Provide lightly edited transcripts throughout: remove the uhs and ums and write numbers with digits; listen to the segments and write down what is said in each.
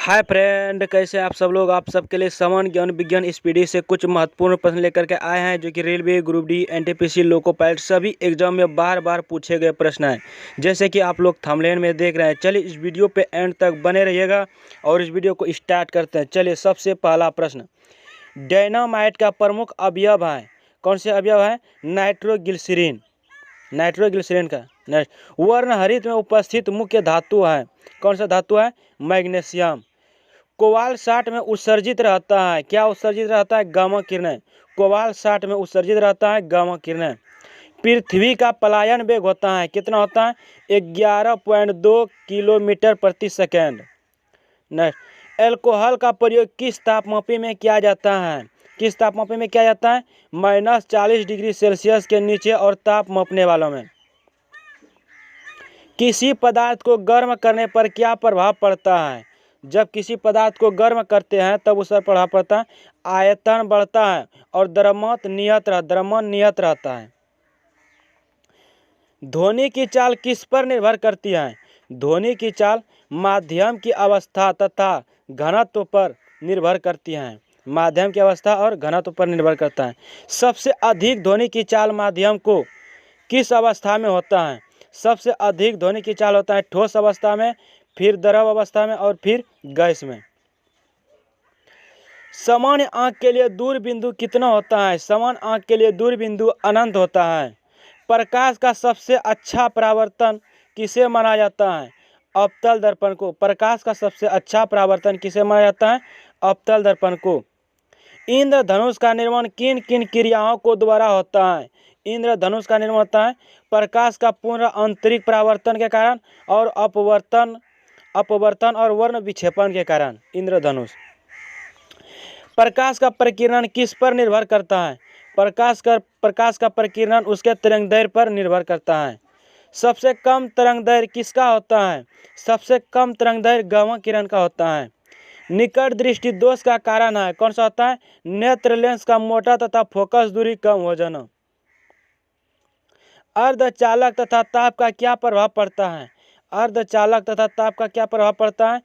Hi friend, कैसे आप सब लोग। आप सबके लिए सामान्य ज्ञान विज्ञान स्पीडी से कुछ महत्वपूर्ण प्रश्न लेकर के आए हैं जो कि railway, group D, NTPC, loco pilot सभी एग्जाम में बार बार पूछे गए प्रश्न हैं। जैसे कि आप लोग थंबनेल में देख रहे हैं। चलिए इस वीडियो पे एंड तक बने रहिएगा और इस वीडियो को स्टार्ट करते हैं। चलिए सबसे पहला प्रश्न, डायनामाइट का प्रमुख अवयव है। कौन से अवयव है? नाइट्रोग्लिसरीन। नाइट्रोग्लिसरीन का वर्णहरित में उपस्थित मुख्य धातु है। कौन सा धातु है? मैग्नीशियम। कोबाल्ट 60 में उत्सर्जित रहता है। क्या उत्सर्जित रहता है? गामा किरणें। कोबाल्ट 60 में उत्सर्जित रहता है गामा किरणें। पृथ्वी का पलायन वेग होता है, कितना होता है? 11.2 किलोमीटर प्रति सेकेंड। नेक्स्ट, एल्कोहल का प्रयोग किस तापमापी में किया जाता है? किस तापमापी में किया जाता है? -40 डिग्री सेल्सियस के नीचे और ताप मापने वालों में। किसी पदार्थ को गर्म करने पर क्या प्रभाव पड़ता है? जब किसी पदार्थ को गर्म करते हैं तब उस पर प्रभाव पड़ता है, आयतन बढ़ता है और द्रव्यमान नियत रहता है। ध्वनि की चाल किस पर निर्भर करती है? ध्वनि की चाल माध्यम की अवस्था तथा घनत्व पर निर्भर करती है। माध्यम की अवस्था और घनत्व पर निर्भर करता है। सबसे अधिक ध्वनि की चाल माध्यम को किस अवस्था में होता है? सबसे अधिक ध्वनि की चाल होता है ठोस अवस्था में, फिर द्रव अवस्था में और फिर गैस में। सामान्य आंख के लिए दूर बिंदु कितना होता है? सामान्य आंख के लिए दूर बिंदु अनंत होता है। प्रकाश का सबसे अच्छा परावर्तन किसे माना जाता है? अवतल दर्पण को। प्रकाश का सबसे अच्छा परावर्तन किसे माना जाता है? अवतल दर्पण को। इंद्रधनुष का निर्माण किन किन क्रियाओं को द्वारा होता है? इंद्रधनुष का निर्माण होता है प्रकाश का पूर्ण आंतरिक परावर्तन के कारण और अपवर्तन और वर्ण विक्षेपण के कारण। इंद्रधनुष। प्रकाश का प्रकीर्णन किस पर निर्भर करता है? प्रकाश का प्रकीर्णन उसके तरंगदैर्घ्य पर निर्भर करता है। सबसे कम तरंगदैर्घ्य किसका होता है? सबसे कम तरंगदैर्घ्य गामा किरण का होता है। निकट दृष्टि दोष का कारण है। कौन सा होता है? नेत्र लेंस का मोटा तथा फोकस दूरी कम हो जाना। अर्धचालक तथा ताप का क्या प्रभाव पड़ता है? अर्धचालक तथा ताप का क्या प्रभाव पड़ता है?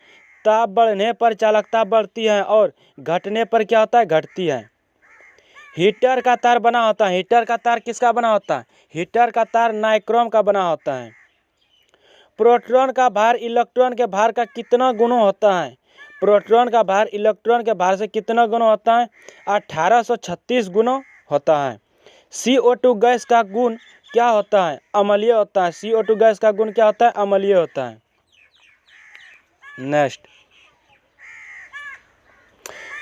ताप बढ़ने पर चालकता बढ़ती है और घटने पर क्या होता है? घटती है। हीटर का तार बना होता है। हीटर का तार किसका बना होता है? हीटर का तार नाइक्रोम का बना होता है। प्रोटॉन का भार इलेक्ट्रॉन के भार का कितना गुना होता है? प्रोटॉन का भार इलेक्ट्रॉन के भार से कितना गुना होता है? 1836 गुना होता है। CO2 गैस का गुण क्या होता है? अम्लीय होता है। CO2 गैस का गुण क्या होता है? अम्लीय होता है। नेक्स्ट,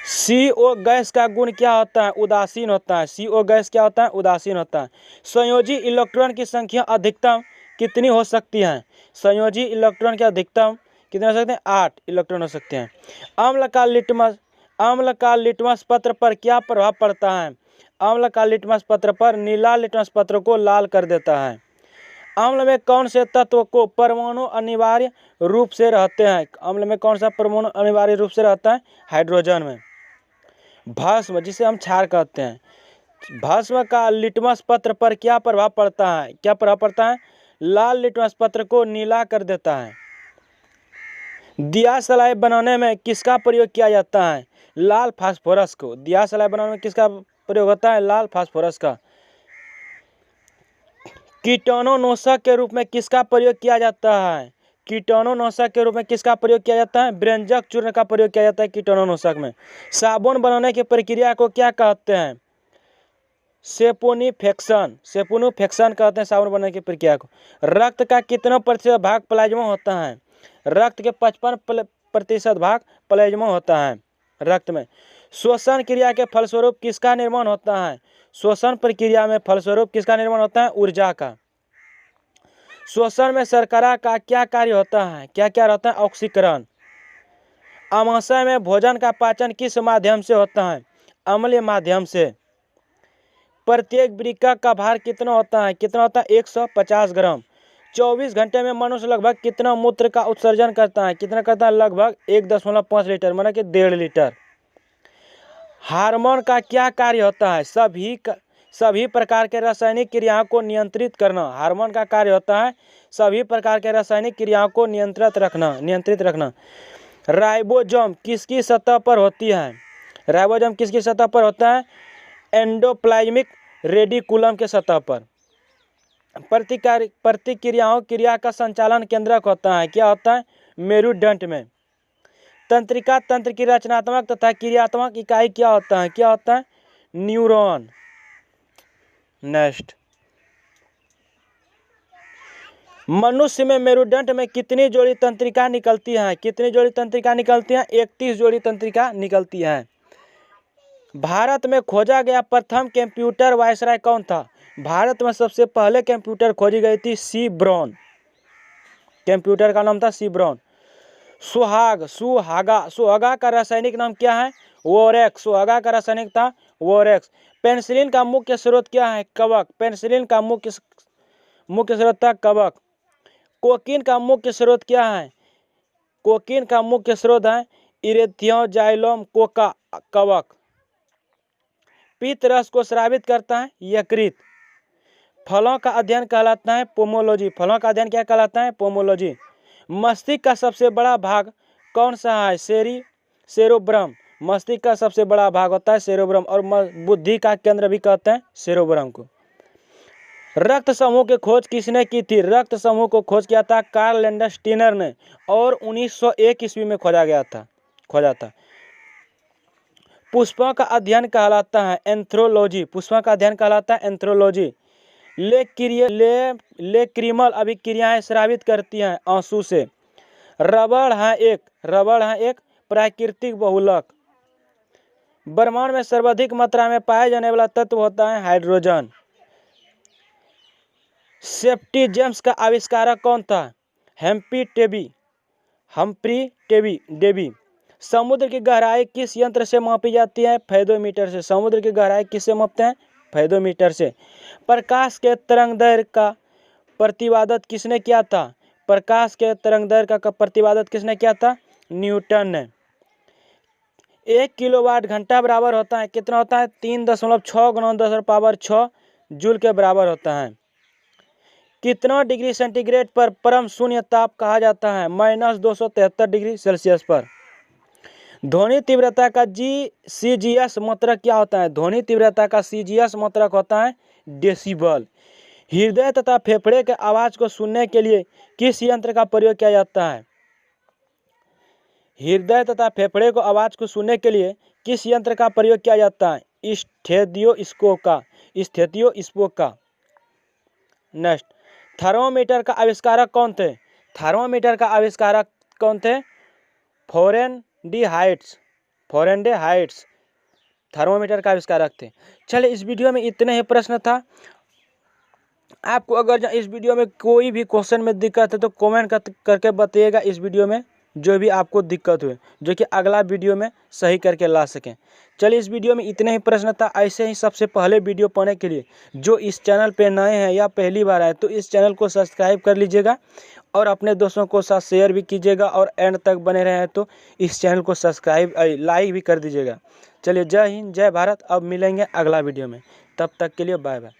CO गैस का गुण क्या होता है? उदासीन होता है। CO गैस क्या होता है? उदासीन होता है। संयोजी इलेक्ट्रॉन की संख्या अधिकतम कितनी हो सकती है? संयोजी इलेक्ट्रॉन की अधिकतम कितने हो सकते हैं? 8 इलेक्ट्रॉन हो सकते हैं। अम्ल का लिटमस पत्र पर क्या प्रभाव पड़ता है? अम्ल का लिटमस पत्र पर नीला लिटमस पत्र को लाल कर देता है। अम्ल में कौन से तत्व को परमाणु अनिवार्य रूप से रहते हैं? अम्ल में कौन सा परमाणु अनिवार्य रूप से रहता है? हाइड्रोजन में। भस्म, जिसे हम क्षार कहते हैं, भस्म का लिटमस पत्र पर क्या प्रभाव पड़ता है? क्या प्रभाव पड़ता है? लाल लिटमस पत्र को नीला कर देता है। दिया सलाई बनाने में किसका प्रयोग किया जाता है? लाल फास्फोरस को। दिया सलाई बनाने में किसका प्रयोग होता है? लाल फास्फोरस का। कीटाणुनाशक के रूप में किसका प्रयोग किया जाता है? कीटाणुनाशक के रूप में किसका प्रयोग किया जाता है? ब्रेंजक चूर्ण का प्रयोग किया जाता है कीटाणुनाशक में। साबुन बनाने की प्रक्रिया को क्या कहते हैं? सेपोनिफेक्शन। सेपोनिफेक्शन कहते हैं साबुन बनाने की प्रक्रिया को। रक्त का कितना प्रतिशत भाग प्लाज्मा होता है? रक्त के 55% भाग प्लाज्मा होता है रक्त में। श्वसन क्रिया के फलस्वरूप किसका निर्माण होता है? श्वसन प्रक्रिया में फलस्वरूप किसका निर्माण होता है? ऊर्जा का। श्वसन में शर्करा का क्या कार्य होता है? क्या क्या रहता है? ऑक्सीकरण। आमाशय में भोजन का पाचन किस माध्यम से होता है? अम्लीय माध्यम से। प्रत्येक वृक्का का भार कितना होता है? कितना होता है? 150 ग्राम। 24 घंटे में मनुष्य लगभग कितना मूत्र का उत्सर्जन करता है? कितना करता है? लगभग 1.5 लीटर, माना कि 1.5 लीटर। हार्मोन का क्या कार्य होता है? सभी प्रकार के रासायनिक क्रियाओं को नियंत्रित करना। हार्मोन का कार्य होता है सभी प्रकार के रासायनिक क्रियाओं को नियंत्रित रखना। राइबोसोम किसकी सतह पर होती है? राइबोसोम किसकी सतह पर होता है? एंडोप्लाज्मिक रेडिकुलम के सतह पर। प्रतिक्रियाओं क्रिया का संचालन केंद्रक होता है, क्या होता है? मेरुदंड में। तंत्रिका तंत्र की रचनात्मक तथा क्रियात्मक इकाई क्या होता है? क्या होता है? न्यूरॉन। नेक्स्ट, मनुष्य में मेरुदंड में कितनी जोड़ी तंत्रिका निकलती हैं? कितनी जोड़ी तंत्रिका निकलती हैं? 31 जोड़ी तंत्रिका निकलती हैं। भारत में खोजा गया प्रथम कंप्यूटर वायसराय कौन था? भारत में सबसे पहले कंप्यूटर खोजी गई थी सी ब्राउन। कंप्यूटर का नाम था सी ब्राउन। सुहागा का रासायनिक नाम क्या है? वोरेक्स। सुहागा का रासायनिक था वोरेक्स। पेनिसिलिन का मुख्य स्रोत क्या है? कवक। पेनिसिलिन का मुख्य स्रोत था कवक। कोकीन का मुख्य स्रोत क्या है? कोकीन का मुख्य स्रोत है इरेथियोजाइलम कोका कवक। पित्त रस को स्रावित करता है यकृत। फलों का अध्ययन कहलाता है पोमोलॉजी। फलों का अध्ययन क्या कहलाता है? पोमोलॉजी। मस्तिष्क का सबसे बड़ा भाग कौन सा है? सेरेब्रम। मस्तिष्क का सबसे बड़ा भाग होता है सेरेब्रम, और बुद्धि का केंद्र भी कहते हैं सेरेब्रम को। रक्त समूह की खोज किसने की थी? रक्त समूह को खोज किया था कार्ल लैंडस्टीनर ने, और 1901 ईस्वी में खोजा था। पुष्पों का अध्ययन कहलाता है एंथ्रोलॉजी। पुष्पों का अध्ययन कहलाता है एंथ्रोलॉजी। लेक्रिमल अभिक्रियाएं स्रावित करती हैं आंसू से। रबड़ है एक प्राकृतिक बहुलक। ब्रह्मांड में सर्वाधिक मात्रा में पाए जाने वाला तत्व होता है हाइड्रोजन। सेफ्टी जेम्स का आविष्कारक कौन था? Humphry Davy. समुद्र की गहराई किस यंत्र से मापी जाती है? फेदोमीटर से। समुद्र की गहराई किससे मापते हैं? फेदोमीटर से। प्रकाश के तरंगदैर्घ्य का प्रतिपादन किसने किया था? प्रकाश के तरंगदैर्घ्य का प्रतिपादन किसने किया था? न्यूटन ने। 1 किलोवाट घंटा बराबर होता है, कितना होता है? 3.6 × 10⁻6 जूल के बराबर होता है। कितना डिग्री सेंटीग्रेड पर परम शून्य ताप कहा जाता है? -273 डिग्री सेल्सियस पर। ध्वनि तीव्रता का CGS मात्रक क्या होता है? ध्वनि तीव्रता का CGS मात्रक होता है डेसिबल। हृदय तथा फेफड़े के आवाज को सुनने के लिए किस यंत्र का प्रयोग किया जाता है? हृदय तथा फेफड़े को आवाज को सुनने के लिए किस यंत्र का प्रयोग किया जाता है? स्टेथियोस्कोप का। नेक्स्ट, थर्मोमीटर का आविष्कारक कौन थे? थर्मोमीटर का आविष्कारक कौन थे? फ़ारेनहाइट्स थर्मोमीटर का आविष्कारक थे। चलिए, इस वीडियो में इतने ही प्रश्न था। आपको अगर इस वीडियो में कोई भी क्वेश्चन में दिक्कत है तो कमेंट करके बताइएगा, इस वीडियो में जो भी आपको दिक्कत हुए, जो कि अगला वीडियो में सही करके ला सकें। चलिए, इस वीडियो में इतने ही प्रश्न था। ऐसे ही सबसे पहले वीडियो पाने के लिए जो इस चैनल पे नए हैं या पहली बार आए तो इस चैनल को सब्सक्राइब कर लीजिएगा, और अपने दोस्तों को साथ शेयर भी कीजिएगा, और एंड तक बने रहे हैं तो इस चैनल को सब्सक्राइब लाइक भी कर दीजिएगा। चलिए, जय हिंद, जय भारत। अब मिलेंगे अगला वीडियो में, तब तक के लिए बाय बाय।